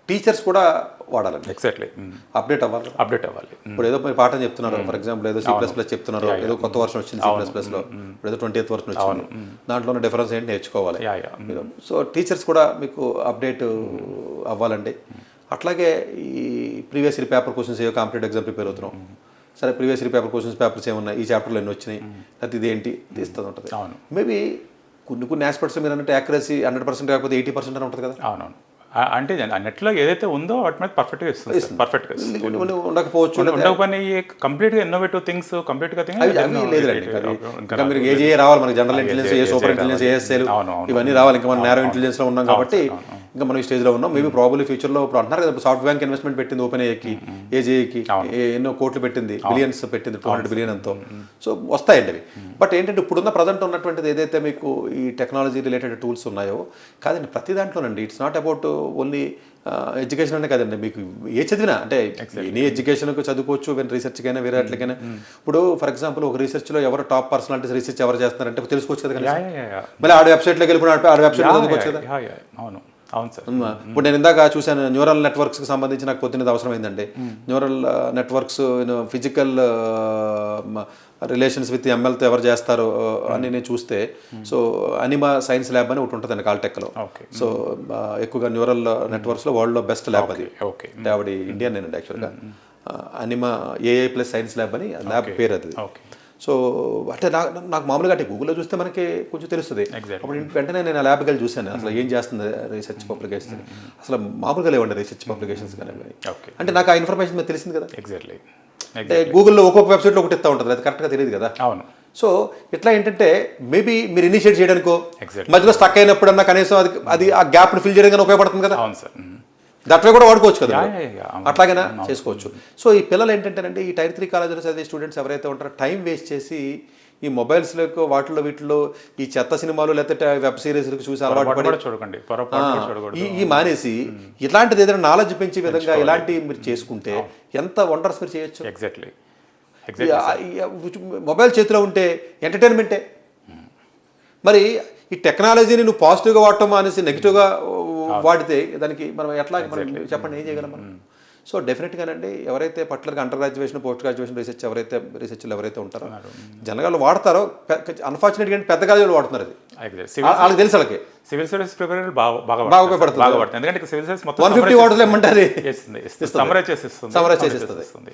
Teachers కూడా వాడాలండి. Exactly update అవ్వాలి. ఇప్పుడు ఏదో మీరు పాఠం చెప్తున్నారు, ఫర్ ఎగ్జాంపుల్ ఏదో C++ చెప్తున్నారు, ఏదో కొత్త వర్షన్ వచ్చింది C++లో, ఇప్పుడు ఏదో 20th వర్షన్ వచ్చింది, దాంట్లో ఉన్న డిఫరెన్స్ ఏంటి నేర్చుకోవాలి. సో టీచర్స్ కూడా మీకు అప్డేట్ అవ్వాలండి. అట్లాగే ఈ ప్రీవియస్ ఇయర్ పేపర్ క్వశ్చన్స్ ఏవో కాంపిటేటివ్ ఎగ్జామ్ ప్రిపేర్ అవుతున్నాం, సరే ప్రీవియస్ ఇయర్ పేపర్స్ ఏమున్నాయి, ఈ చాప్టర్లో ఎన్ని వచ్చినాయి, అది ఇదేంటి తీస్తూ ఉంటుంది. మేబీ కొన్ని ఆస్పెక్ట్స్ మీరు అన్నట్టు యాక్యురసీ 100% కాకపోతే 80% అని ఉంటుంది కదా. అవునవును. అంటే నెట్లో ఏదైతే ఉందో వాటి మీద పర్ఫెక్ట్గా ఇస్తుంది. పర్ఫెక్ట్గా ఉండకపోవచ్చు, ఉండకపోయినా కంప్లీట్గా ఇన్నోవేటివ్ థింగ్స్ కంప్లీట్గా ఇంకా మీరు ఏజే రావాలి, మనకి జనరల్ ఇంటెలిజెన్స్, ఏ సూపర్ ఇంటెలిజెన్స్, ఏఎస్ఏలు ఇవన్నీ రావాలి. ఇంకా మనం నేరో ఇంటెలిజెన్స్లో ఉన్నాం కాబట్టి ఇంకా మనం ఈ స్టేజ్లో ఉన్నాం. మేబీ ప్రాబబ్లీ ఫ్యూచర్లో ఇప్పుడు అంటున్నారు కదా, సాఫ్ట్ బ్యాంక్ ఇన్వెస్ట్మెంట్ పెట్టింది ఓపెన్ ఏకి, ఏజేకి ఎన్నో కోట్లు పెట్టింది, బిలియన్స్ పెట్టింది, 200 బిలియన్ అంతా. సో వస్తాయండి అవి. బట్ ఏంటంటే ఇప్పుడున్న ప్రజెంట్ ఉన్నటువంటిది ఏదైతే మీకు ఈ టెక్నాలజీ రిలేటెడ్ టూల్స్ ఉన్నాయో కాదండి, ప్రతి దాంట్లోనండి. It's not about only education అనే కాదండి, మీకు ఏ చదివినా అంటే ఎనీ ఎడ్యుకేషన్కు చదువుకోవచ్చు, ఈవెన్ రీసెర్చ్కైనా వేరే అట్లకైనా. ఇప్పుడు ఫర్ ఎగ్జాంపుల్ ఒక రీసెర్చ్లో ఎవరు టాప్ పర్సనాలిటీస్ రీసెర్చ్ ఎవరు చేస్తున్నారంటే తెలుసుకోవచ్చు కదా. మళ్ళీ ఆడ వెబ్సైట్లోకి వెళ్ళిపోయిన ఆడ వెబ్సైట్లో చదువుకోవచ్చు కదా. అవును సార్. ఇప్పుడు నేను ఇందాక చూశాను, న్యూరల్ నెట్వర్క్స్కి సంబంధించి నాకు పొద్దున్నది అవసరమైందండి. Neural networks physical relations with MLతో ఎవరు చేస్తారు అని నేను చూస్తే, సో అనిమా సైన్స్ ల్యాబ్ అని ఒకటి ఉంటుందండి కాల్టెక్లో. సో ఎక్కువగా న్యూరల్ నెట్వర్క్స్లో వరల్డ్లో బెస్ట్ ల్యాబ్ అది. అంటే ఆవిడ ఇండియన్ నేనండి యాక్చువల్గా. అనిమా AI+ సైన్స్ ల్యాబ్ అని ల్యాబ్ పేరు అది. సో అంటే నాకు మామూలుగా అంటే గూగుల్లో చూస్తే మనకి కొంచెం తెలుస్తుంది. అప్పుడు వెంటనే నేను ఆ ల్యాబ్కి వెళ్ళి చూశాను అసలు ఏం చేస్తుంది రీసెర్చ్ పబ్లికేషన్స్. అసలు మామూలుగా లేవండి రీసెర్చ్ పబ్లికేషన్స్ కానీ. అంటే నాకు ఆ ఇన్ఫర్మేషన్ మీద తెలిసింది కదా. అంటే గూగుల్లో ఒక్కొక్క వెబ్సైట్లో ఒకటి ఇస్తూ ఉంటుంది, అది కరెక్ట్గా తెలియదు కదా. అవును. సో ఇట్లా ఏంటంటే మేబీ మీరు ఇనిషియేట్ చేయడానికో మధ్యలో స్టక్ అయినప్పుడన్నా కనీసం అది ఆ గ్యాప్ని ఫిల్ చేయడానికి ఉపయోగపడుతుంది కదా. దట్వే కూడా వాడుకోవచ్చు కదా, అట్లాగైనా చేసుకోవచ్చు. సో ఈ పిల్లలు ఏంటంటేనంటే ఈ Tier 3 కాలేజీలో చదివే స్టూడెంట్స్ ఎవరైతే ఉంటారో టైం వేస్ట్ చేసి ఈ మొబైల్స్లో వీటిలో ఈ చెత్త సినిమాలు లేకపోతే వెబ్ సిరీస్లకు చూసి అలవాటు పడి చూడకండి, ఈ మానేసి ఇట్లాంటిది ఏదైనా నాలెడ్జ్ పెంచే విధంగా ఇలాంటివి మీరు చేసుకుంటే ఎంత వండర్స్ మీరు చేయొచ్చు. ఎగ్జాక్ట్లీ. మొబైల్ చేతిలో ఉంటే ఎంటర్టైన్మెంటే. మరి ఈ టెక్నాలజీని నువ్వు పాజిటివ్గా వాడటం అనేసి నెగిటివ్గా వాడితే దానికి మనం ఎట్లా చెప్పండి, ఏం చేయగలం మనం. సో డెఫినెట్గానండి ఎవరైతే పర్టికులర్గా అండర్ గ్రాడ్యుయేషన్, పోస్ట్ గ్రాడ్యుయేషన్ రీసెర్చ్లు ఎవరైతే ఉంటారో జనరల్ వాడతారో, అన్ఫార్చునేట్గా పెద్ద కాలేజీలు వాడుతున్నారు. అది వాళ్ళకి తెలుసు, వాళ్ళకి సివిల్ సర్వీస్ ప్రిపరేటర్ బాగా ఉపయోగపడుతుంది. ఎందుకంటే సివిల్ సర్వీస్ మొత్తం 150 వాటర్లు ఏమంటారు సమరైజ్ చేసేస్తుంది.